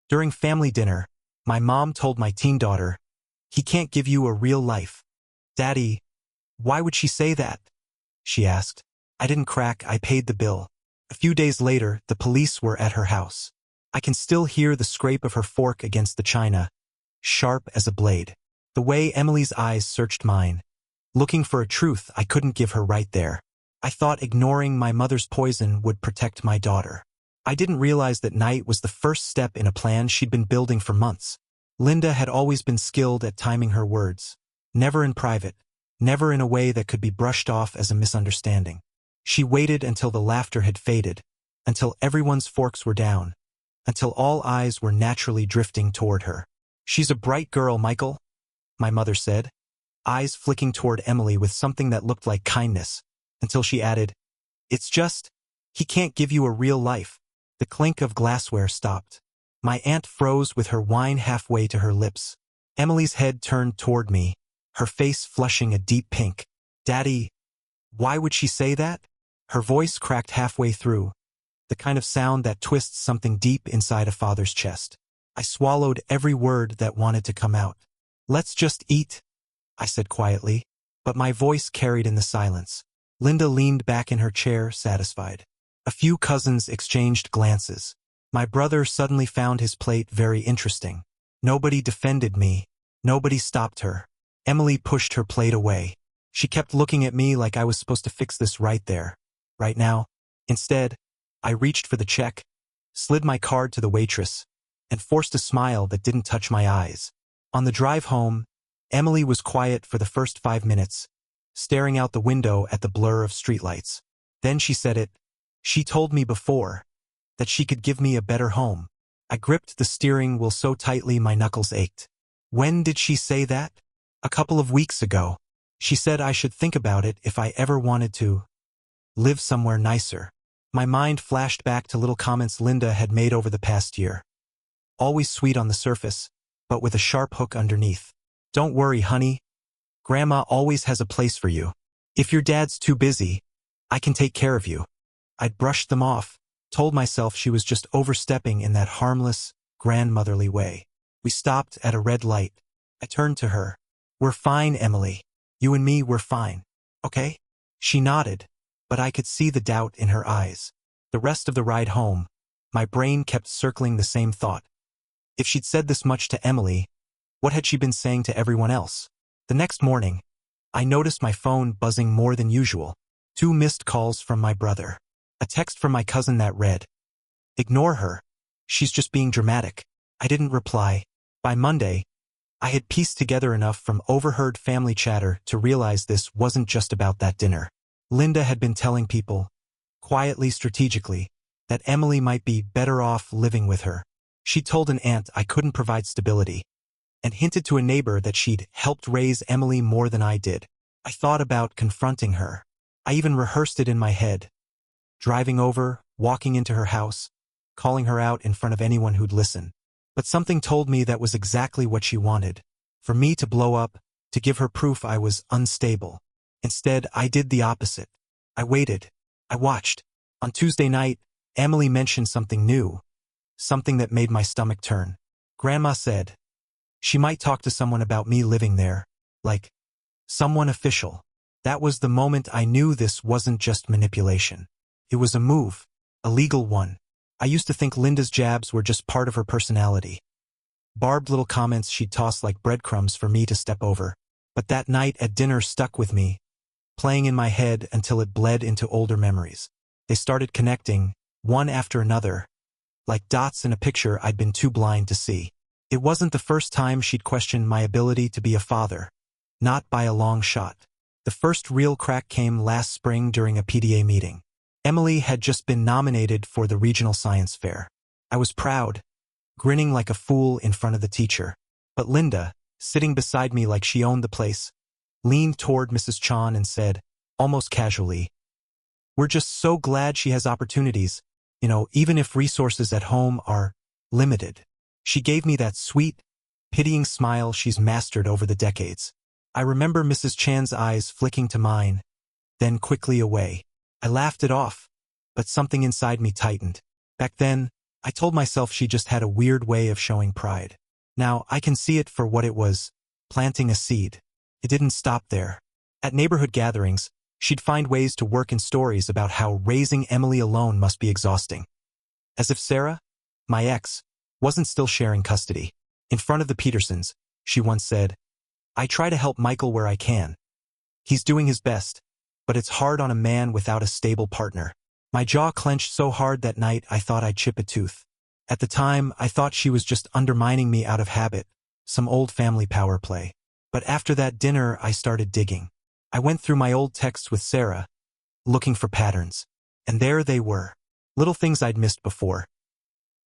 During family dinner, my mom told my teen daughter, "He can't give you a real life." "Daddy, why would she say that?" she asked. I didn't crack, I paid the bill. A few days later, the police were at her house. I can still hear the scrape of her fork against the china, sharp as a blade. The way Emily's eyes searched mine, looking for a truth I couldn't give her right there. I thought ignoring my mother's poison would protect my daughter. I didn't realize that night was the first step in a plan she'd been building for months. Linda had always been skilled at timing her words. Never in private, never in a way that could be brushed off as a misunderstanding. She waited until the laughter had faded, until everyone's forks were down, until all eyes were naturally drifting toward her. "She's a bright girl, Michael," my mother said, eyes flicking toward Emily with something that looked like kindness, until she added, "It's just, he can't give you a real life." The clink of glassware stopped. My aunt froze with her wine halfway to her lips. Emily's head turned toward me, her face flushing a deep pink. "Daddy, why would she say that?" Her voice cracked halfway through, the kind of sound that twists something deep inside a father's chest. I swallowed every word that wanted to come out. "Let's just eat," I said quietly, but my voice carried in the silence. Linda leaned back in her chair, satisfied. A few cousins exchanged glances. My brother suddenly found his plate very interesting. Nobody defended me. Nobody stopped her. Emily pushed her plate away. She kept looking at me like I was supposed to fix this right there, right now. Instead, I reached for the check, slid my card to the waitress, and forced a smile that didn't touch my eyes. On the drive home, Emily was quiet for the first 5 minutes, staring out the window at the blur of streetlights. Then she said it. "She told me before that she could give me a better home." I gripped the steering wheel so tightly my knuckles ached. "When did she say that?" "A couple of weeks ago. She said I should think about it if I ever wanted to live somewhere nicer." My mind flashed back to little comments Linda had made over the past year. Always sweet on the surface, but with a sharp hook underneath. "Don't worry, honey. Grandma always has a place for you. If your dad's too busy, I can take care of you." I'd brushed them off, told myself she was just overstepping in that harmless, grandmotherly way. We stopped at a red light. I turned to her. "We're fine, Emily. You and me, we're fine. Okay?" She nodded, but I could see the doubt in her eyes. The rest of the ride home, my brain kept circling the same thought. If she'd said this much to Emily, what had she been saying to everyone else? The next morning, I noticed my phone buzzing more than usual. 2 missed calls from my brother. A text from my cousin that read, "Ignore her. She's just being dramatic." I didn't reply. By Monday, I had pieced together enough from overheard family chatter to realize this wasn't just about that dinner. Linda had been telling people, quietly, strategically, that Emily might be better off living with her. She told an aunt I couldn't provide stability, and hinted to a neighbor that she'd helped raise Emily more than I did. I thought about confronting her. I even rehearsed it in my head. Driving over, walking into her house, calling her out in front of anyone who'd listen. But something told me that was exactly what she wanted. For me to blow up, to give her proof I was unstable. Instead, I did the opposite. I waited. I watched. On Tuesday night, Emily mentioned something new, something that made my stomach turn. Grandma said she might talk to someone about me living there, like someone official. That was the moment I knew this wasn't just manipulation. It was a move, a legal one. I used to think Linda's jabs were just part of her personality. Barbed little comments she'd toss like breadcrumbs for me to step over. But that night at dinner stuck with me, playing in my head until it bled into older memories. They started connecting, one after another, like dots in a picture I'd been too blind to see. It wasn't the first time she'd questioned my ability to be a father. Not by a long shot. The first real crack came last spring during a PTA meeting. Emily had just been nominated for the regional science fair. I was proud, grinning like a fool in front of the teacher. But Linda, sitting beside me like she owned the place, leaned toward Mrs. Chan and said, almost casually, "We're just so glad she has opportunities, even if resources at home are limited." She gave me that sweet, pitying smile she's mastered over the decades. I remember Mrs. Chan's eyes flicking to mine, then quickly away. I laughed it off, but something inside me tightened. Back then, I told myself she just had a weird way of showing pride. Now, I can see it for what it was, planting a seed. It didn't stop there. At neighborhood gatherings, she'd find ways to work in stories about how raising Emily alone must be exhausting. As if Sarah, my ex, wasn't still sharing custody. In front of the Petersons, she once said, "I try to help Michael where I can. He's doing his best, but it's hard on a man without a stable partner." My jaw clenched so hard that night I thought I'd chip a tooth. At the time, I thought she was just undermining me out of habit, some old family power play. But after that dinner, I started digging. I went through my old texts with Sarah, looking for patterns. And there they were. Little things I'd missed before.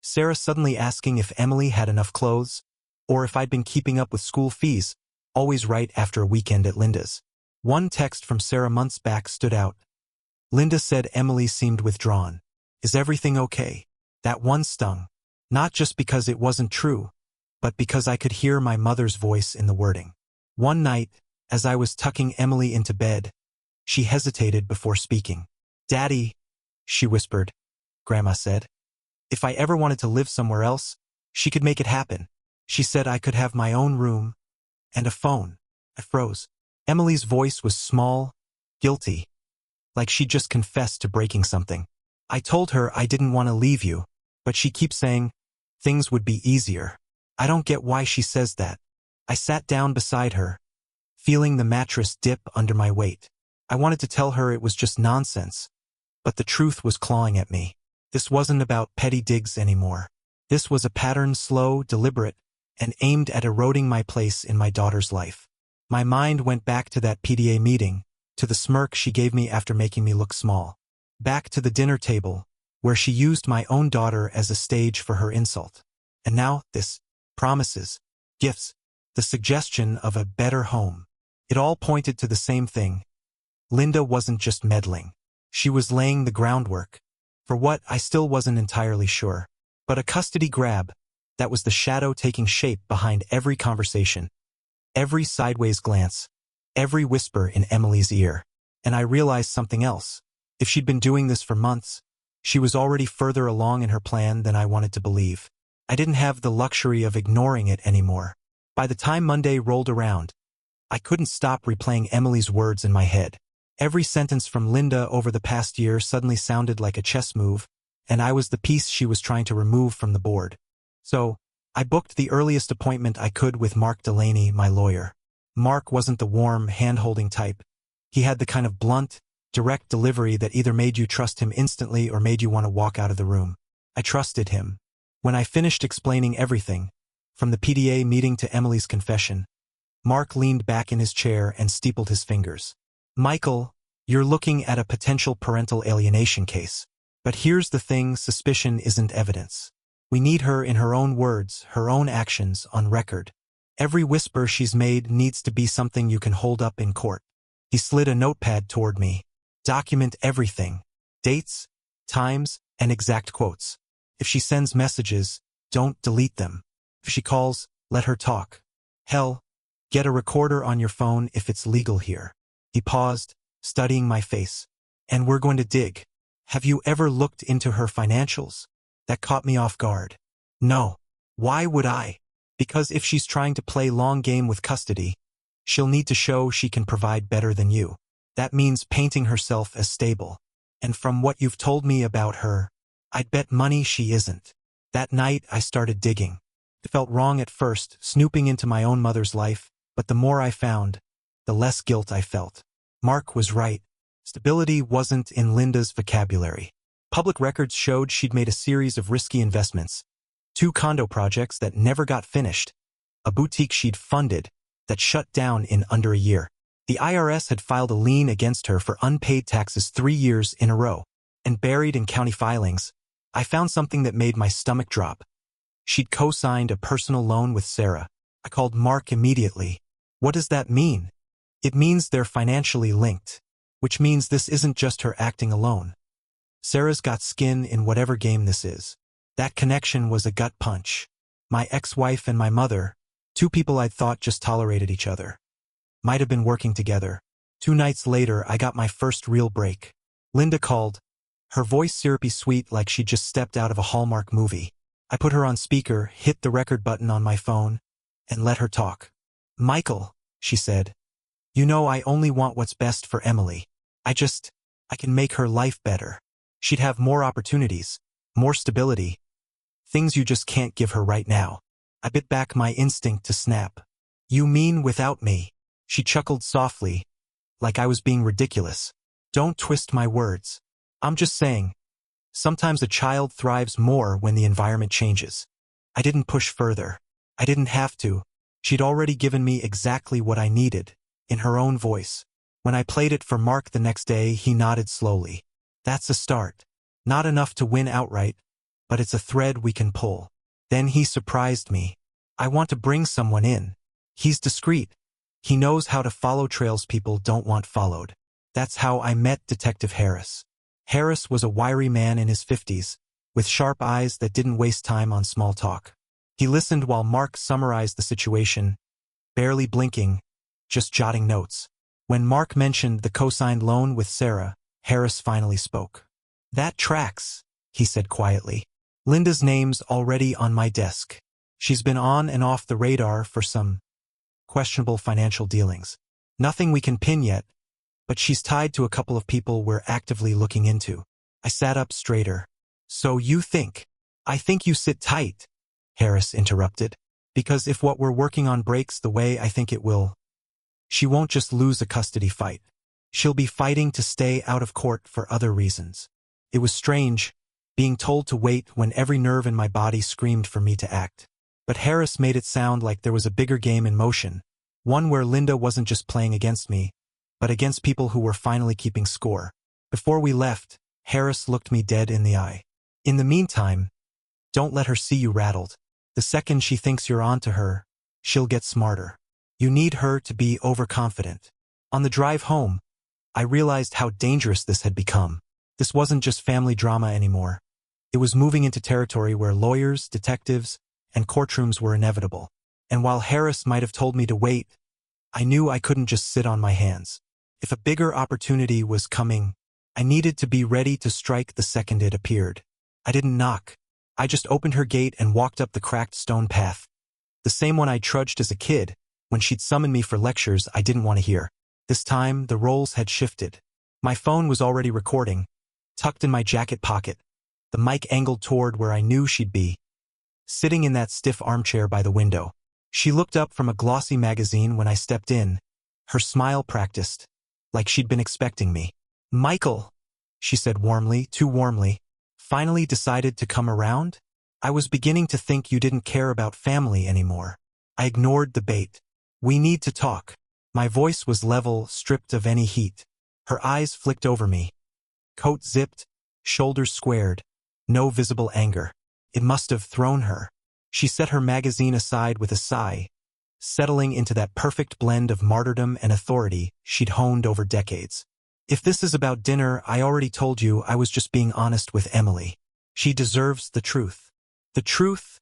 Sarah suddenly asking if Emily had enough clothes, or if I'd been keeping up with school fees, always right after a weekend at Linda's. One text from Sarah months back stood out. Linda said Emily seemed withdrawn. "Is everything okay?" That one stung. Not just because it wasn't true, but because I could hear my mother's voice in the wording. One night, as I was tucking Emily into bed, she hesitated before speaking. "Daddy," she whispered. Grandma said, "If I ever wanted to live somewhere else, she could make it happen." She said I could have my own room and a phone. I froze. Emily's voice was small, guilty, like she'd just confessed to breaking something. I told her I didn't want to leave you, but she keeps saying things would be easier. I don't get why she says that. I sat down beside her, feeling the mattress dip under my weight. I wanted to tell her it was just nonsense, but the truth was clawing at me. This wasn't about petty digs anymore. This was a pattern, slow, deliberate, and aimed at eroding my place in my daughter's life. My mind went back to that PTA meeting, to the smirk she gave me after making me look small. Back to the dinner table, where she used my own daughter as a stage for her insult. And now, this. Promises. Gifts. The suggestion of a better home. It all pointed to the same thing. Linda wasn't just meddling. She was laying the groundwork. For what, I still wasn't entirely sure. But a custody grab. That was the shadow taking shape behind every conversation. Every sideways glance. Every whisper in Emily's ear. And I realized something else. If she'd been doing this for months, she was already further along in her plan than I wanted to believe. I didn't have the luxury of ignoring it anymore. By the time Monday rolled around, I couldn't stop replaying Emily's words in my head. Every sentence from Linda over the past year suddenly sounded like a chess move, and I was the piece she was trying to remove from the board. So, I booked the earliest appointment I could with Mark Delaney, my lawyer. Mark wasn't the warm, hand-holding type. He had the kind of blunt, direct delivery that either made you trust him instantly or made you want to walk out of the room. I trusted him. When I finished explaining everything, from the PTA meeting to Emily's confession, Mark leaned back in his chair and steepled his fingers. "Michael, you're looking at a potential parental alienation case. But here's the thing, suspicion isn't evidence. We need her in her own words, her own actions, on record. Every whisper she's made needs to be something you can hold up in court." He slid a notepad toward me. "Document everything. Dates, times, and exact quotes. If she sends messages, don't delete them. If she calls, let her talk. Hell, get a recorder on your phone if it's legal here." He paused, studying my face. "And we're going to dig. Have you ever looked into her financials?" That caught me off guard. No. Why would I? Because if she's trying to play long game with custody, she'll need to show she can provide better than you. That means painting herself as stable. And from what you've told me about her, I'd bet money she isn't. That night, I started digging. It felt wrong at first, snooping into my own mother's life, but the more I found, the less guilt I felt. Mark was right. Stability wasn't in Linda's vocabulary. Public records showed she'd made a series of risky investments. 2 condo projects that never got finished. A boutique she'd funded that shut down in under a year. The IRS had filed a lien against her for unpaid taxes 3 years in a row. And buried in county filings, I found something that made my stomach drop. She'd co-signed a personal loan with Sarah. I called Mark immediately. "What does that mean?" "It means they're financially linked, which means this isn't just her acting alone. Sarah's got skin in whatever game this is." That connection was a gut punch. My ex-wife and my mother, 2 people I'd thought just tolerated each other, might have been working together. 2 nights later, I got my first real break. Linda called. her voice syrupy sweet like she'd just stepped out of a Hallmark movie. I put her on speaker, hit the record button on my phone, and let her talk. "Michael," she said, "you know I only want what's best for Emily. I can make her life better. She'd have more opportunities, more stability, things you just can't give her right now." I bit back my instinct to snap. "You mean without me?" She chuckled softly, like I was being ridiculous. "Don't twist my words. I'm just saying, sometimes a child thrives more when the environment changes." I didn't push further. I didn't have to. She'd already given me exactly what I needed, in her own voice. When I played it for Mark the next day, he nodded slowly. "That's a start. Not enough to win outright, but it's a thread we can pull." Then he surprised me. "I want to bring someone in. He's discreet. He knows how to follow trails people don't want followed." That's how I met Detective Harris. Harris was a wiry man in his 50s, with sharp eyes that didn't waste time on small talk. He listened while Mark summarized the situation, barely blinking, just jotting notes. When Mark mentioned the co-signed loan with Sarah, Harris finally spoke. "That tracks," he said quietly. "Linda's name's already on my desk. She's been on and off the radar for some questionable financial dealings. Nothing we can pin yet, but she's tied to a couple of people we're actively looking into." I sat up straighter. "So you think?" "I think you sit tight," Harris interrupted. "Because if what we're working on breaks the way I think it will, she won't just lose a custody fight. She'll be fighting to stay out of court for other reasons." It was strange, being told to wait when every nerve in my body screamed for me to act. But Harris made it sound like there was a bigger game in motion, one where Linda wasn't just playing against me, but against people who were finally keeping score. Before we left, Harris looked me dead in the eye. "In the meantime, don't let her see you rattled. The second she thinks you're on to her, she'll get smarter. You need her to be overconfident." On the drive home, I realized how dangerous this had become. This wasn't just family drama anymore. It was moving into territory where lawyers, detectives, and courtrooms were inevitable. And while Harris might have told me to wait, I knew I couldn't just sit on my hands. If a bigger opportunity was coming, I needed to be ready to strike the second it appeared. I didn't knock. I just opened her gate and walked up the cracked stone path. The same one I trudged as a kid, when she'd summoned me for lectures I didn't want to hear. This time, the roles had shifted. My phone was already recording, tucked in my jacket pocket, the mic angled toward where I knew she'd be, sitting in that stiff armchair by the window. She looked up from a glossy magazine when I stepped in, her smile practiced, like she'd been expecting me. "Michael," she said warmly, too warmly, "finally decided to come around? I was beginning to think you didn't care about family anymore." I ignored the bait. "We need to talk." My voice was level, stripped of any heat. Her eyes flicked over me. Coat zipped, shoulders squared, no visible anger. It must have thrown her. She set her magazine aside with a sigh, settling into that perfect blend of martyrdom and authority she'd honed over decades. "If this is about dinner, I already told you I was just being honest with Emily. She deserves the truth." "The truth?"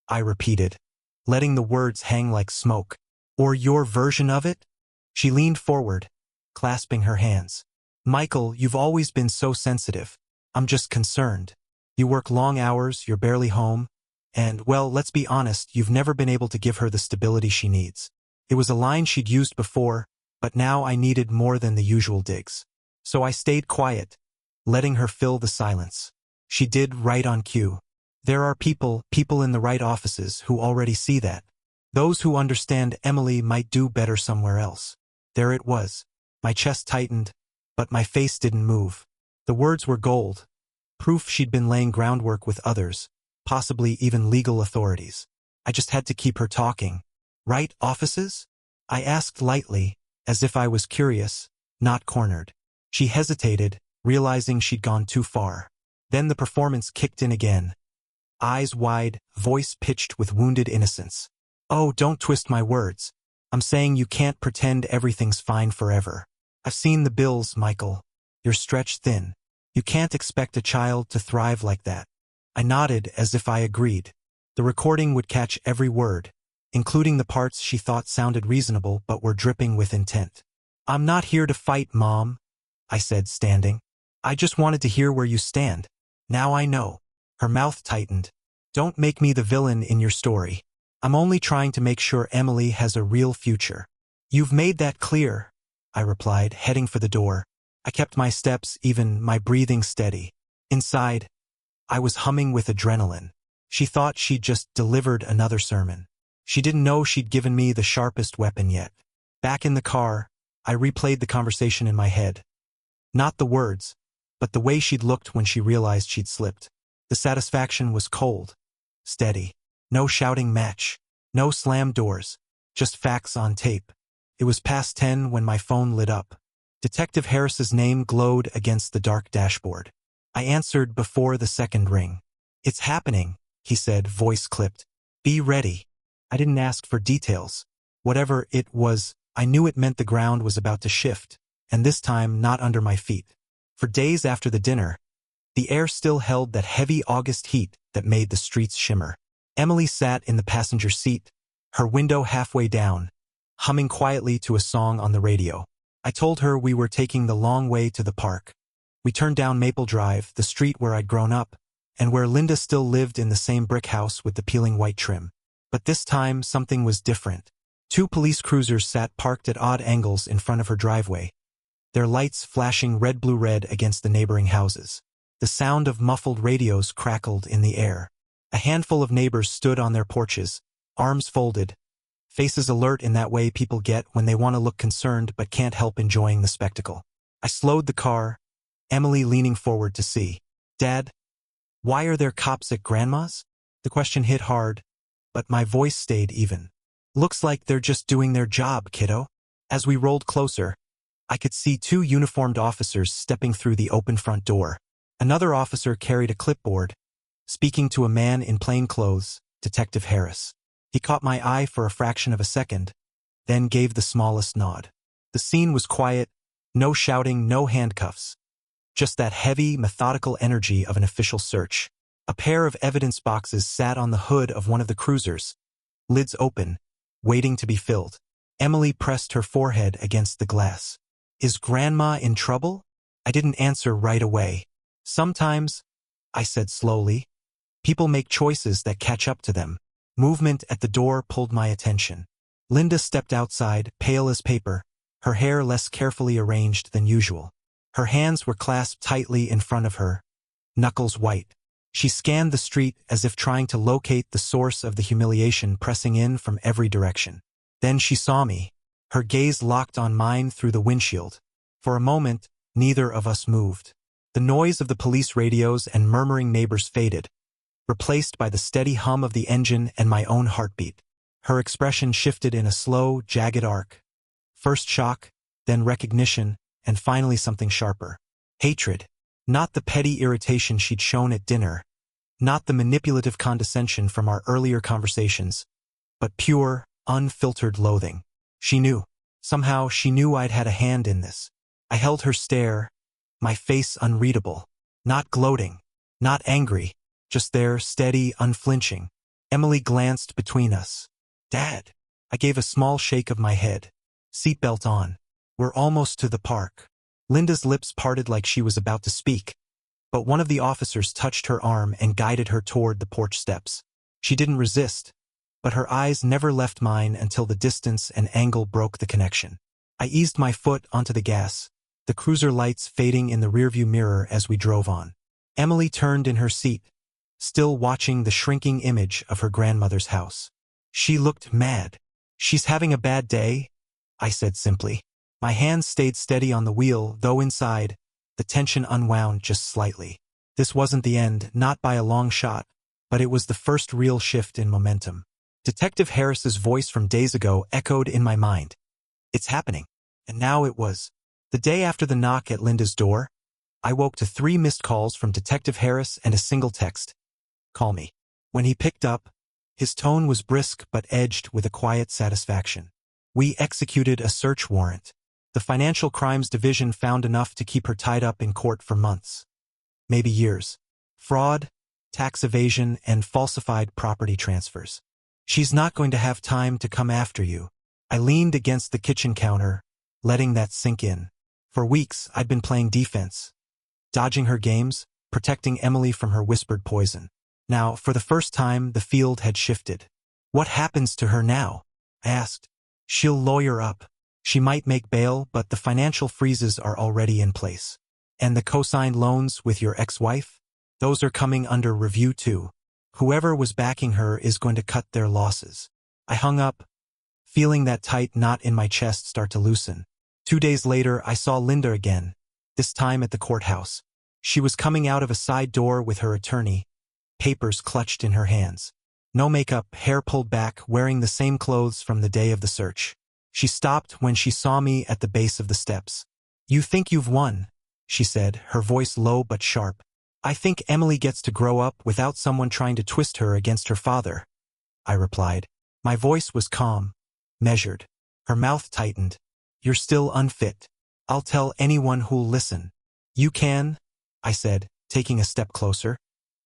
I repeated, letting the words hang like smoke. "Or your version of it?" She leaned forward, clasping her hands. "Michael, you've always been so sensitive. I'm just concerned. You work long hours, you're barely home, and, well, let's be honest, you've never been able to give her the stability she needs." It was a line she'd used before, but now I needed more than the usual digs. So I stayed quiet, letting her fill the silence. She did right on cue. There are people in the right offices who already see that. Those who understand Emily might do better somewhere else. There it was. My chest tightened, but my face didn't move. The words were gold. Proof she'd been laying groundwork with others, possibly even legal authorities. I just had to keep her talking. "Right offices?" I asked lightly, as if I was curious, not cornered. She hesitated, realizing she'd gone too far. Then the performance kicked in again. Eyes wide, voice pitched with wounded innocence. "Oh, don't twist my words. I'm saying you can't pretend everything's fine forever. I've seen the bills, Michael. You're stretched thin. You can't expect a child to thrive like that." I nodded as if I agreed. The recording would catch every word, including the parts she thought sounded reasonable but were dripping with intent. "I'm not here to fight, Mom," I said, standing. I just wanted to hear where you stand. Now I know. Her mouth tightened. Don't make me the villain in your story. I'm only trying to make sure Emily has a real future. You've made that clear, I replied, heading for the door. I kept my steps, even my breathing steady. Inside, I was humming with adrenaline. She thought she'd just delivered another sermon. She didn't know she'd given me the sharpest weapon yet. Back in the car, I replayed the conversation in my head. Not the words, but the way she'd looked when she realized she'd slipped. The satisfaction was cold, steady. No shouting match, no slam doors, just facts on tape. It was past 10 when my phone lit up. Detective Harris's name glowed against the dark dashboard. I answered before the second ring. It's happening, he said, voice clipped. Be ready. I didn't ask for details. Whatever it was, I knew it meant the ground was about to shift, and this time not under my feet. For days after the dinner, the air still held that heavy August heat that made the streets shimmer. Emily sat in the passenger seat, her window halfway down, humming quietly to a song on the radio. I told her we were taking the long way to the park. We turned down Maple Drive, the street where I'd grown up, and where Linda still lived in the same brick house with the peeling white trim. But this time, something was different. 2 police cruisers sat parked at odd angles in front of her driveway, their lights flashing red-blue-red against the neighboring houses. The sound of muffled radios crackled in the air. A handful of neighbors stood on their porches, arms folded, faces alert in that way people get when they want to look concerned but can't help enjoying the spectacle. I slowed the car, Emily leaning forward to see. Dad, why are there cops at Grandma's? The question hit hard, but my voice stayed even. Looks like they're just doing their job, kiddo. As we rolled closer, I could see 2 uniformed officers stepping through the open front door. Another officer carried a clipboard, speaking to a man in plain clothes, Detective Harris. He caught my eye for a fraction of a second, then gave the smallest nod. The scene was quiet, no shouting, no handcuffs. Just that heavy, methodical energy of an official search. A pair of evidence boxes sat on the hood of one of the cruisers, lids open, waiting to be filled. Emily pressed her forehead against the glass. Is Grandma in trouble? I didn't answer right away. Sometimes, I said slowly, people make choices that catch up to them. Movement at the door pulled my attention. Linda stepped outside, pale as paper, her hair less carefully arranged than usual. Her hands were clasped tightly in front of her, knuckles white. She scanned the street as if trying to locate the source of the humiliation pressing in from every direction. Then she saw me, her gaze locked on mine through the windshield. For a moment, neither of us moved. The noise of the police radios and murmuring neighbors faded, replaced by the steady hum of the engine and my own heartbeat. Her expression shifted in a slow, jagged arc. First shock, then recognition, and finally something sharper. Hatred. Not the petty irritation she'd shown at dinner, not the manipulative condescension from our earlier conversations, but pure, unfiltered loathing. She knew. Somehow she knew I'd had a hand in this. I held her stare, my face unreadable. Not gloating, not angry, just there, steady, unflinching. Emily glanced between us. Dad. I gave a small shake of my head. Seatbelt on. We're almost to the park. Linda's lips parted like she was about to speak, but one of the officers touched her arm and guided her toward the porch steps. She didn't resist, but her eyes never left mine until the distance and angle broke the connection. I eased my foot onto the gas, the cruiser lights fading in the rearview mirror as we drove on. Emily turned in her seat, still watching the shrinking image of her grandmother's house. She looked mad. She's having a bad day, I said simply. My hands stayed steady on the wheel, though inside, the tension unwound just slightly. This wasn't the end, not by a long shot, but it was the first real shift in momentum. Detective Harris's voice from days ago echoed in my mind. It's happening. And now it was. The day after the knock at Linda's door, I woke to 3 missed calls from Detective Harris and a single text. Call me. When he picked up, his tone was brisk but edged with a quiet satisfaction. We executed a search warrant. The Financial Crimes Division found enough to keep her tied up in court for months. Maybe years. Fraud, tax evasion, and falsified property transfers. She's not going to have time to come after you. I leaned against the kitchen counter, letting that sink in. For weeks, I'd been playing defense. dodging her games, protecting Emily from her whispered poison. Now, for the first time, the field had shifted. What happens to her now? I asked. She'll lawyer up. She might make bail, but the financial freezes are already in place. And the co-signed loans with your ex-wife? Those are coming under review too. Whoever was backing her is going to cut their losses. I hung up, feeling that tight knot in my chest start to loosen. 2 days later, I saw Linda again, this time at the courthouse. She was coming out of a side door with her attorney, papers clutched in her hands. No makeup, hair pulled back, wearing the same clothes from the day of the search. She stopped when she saw me at the base of the steps. "You think you've won," she said, her voice low but sharp. "I think Emily gets to grow up without someone trying to twist her against her father," I replied. My voice was calm, measured. Her mouth tightened. "You're still unfit. I'll tell anyone who'll listen." "You can," I said, taking a step closer.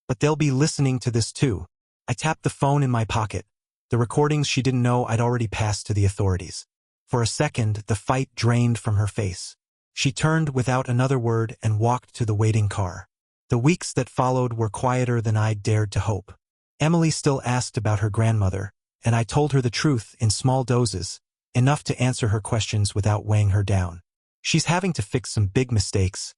"But they'll be listening to this too." I tapped the phone in my pocket. The recordings she didn't know I'd already passed to the authorities. For a second, the fight drained from her face. She turned without another word and walked to the waiting car. The weeks that followed were quieter than I'd dared to hope. Emily still asked about her grandmother, and I told her the truth in small doses, enough to answer her questions without weighing her down. She's having to fix some big mistakes,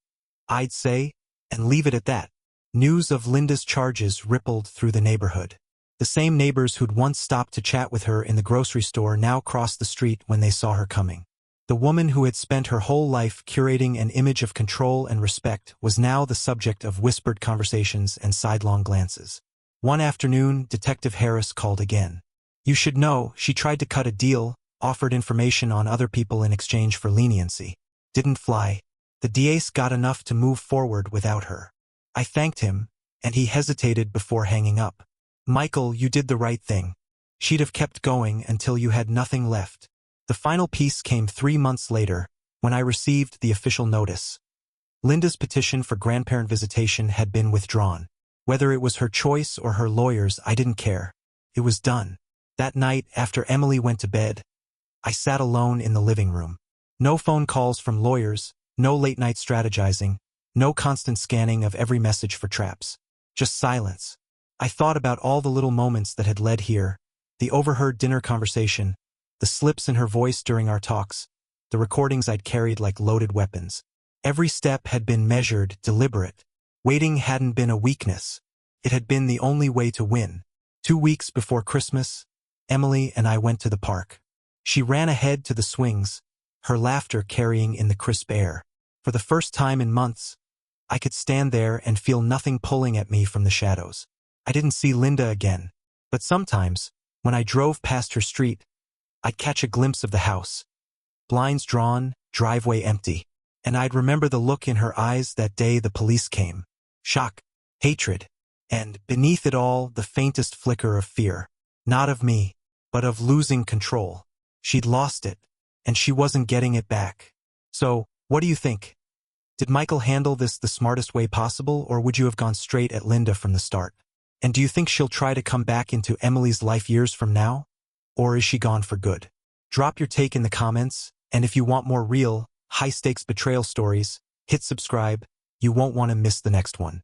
I'd say, and leave it at that. News of Linda's charges rippled through the neighborhood. The same neighbors who'd once stopped to chat with her in the grocery store now crossed the street when they saw her coming. The woman who had spent her whole life curating an image of control and respect was now the subject of whispered conversations and sidelong glances. One afternoon, Detective Harris called again. "You should know, she tried to cut a deal, offered information on other people in exchange for leniency. Didn't fly. The DA's got enough to move forward without her." I thanked him, and he hesitated before hanging up. "Michael, you did the right thing. She'd have kept going until you had nothing left." The final piece came 3 months later, when I received the official notice. Linda's petition for grandparent visitation had been withdrawn. Whether it was her choice or her lawyer's, I didn't care. It was done. That night, after Emily went to bed, I sat alone in the living room. No phone calls from lawyers, no late-night strategizing, no constant scanning of every message for traps. Just silence. I thought about all the little moments that had led here, the overheard dinner conversation, the slips in her voice during our talks, the recordings I'd carried like loaded weapons. Every step had been measured, deliberate. Waiting hadn't been a weakness. It had been the only way to win. 2 weeks before Christmas, Emily and I went to the park. She ran ahead to the swings, her laughter carrying in the crisp air. For the first time in months, I could stand there and feel nothing pulling at me from the shadows. I didn't see Linda again, but sometimes, when I drove past her street, I'd catch a glimpse of the house. Blinds drawn, driveway empty, and I'd remember the look in her eyes that day the police came. Shock, hatred, and, beneath it all, the faintest flicker of fear. Not of me, but of losing control. She'd lost it, and she wasn't getting it back. So, what do you think? Did Michael handle this the smartest way possible, or would you have gone straight at Linda from the start? And do you think she'll try to come back into Emily's life years from now? Or is she gone for good? Drop your take in the comments, and if you want more real, high-stakes betrayal stories, hit subscribe. You won't want to miss the next one.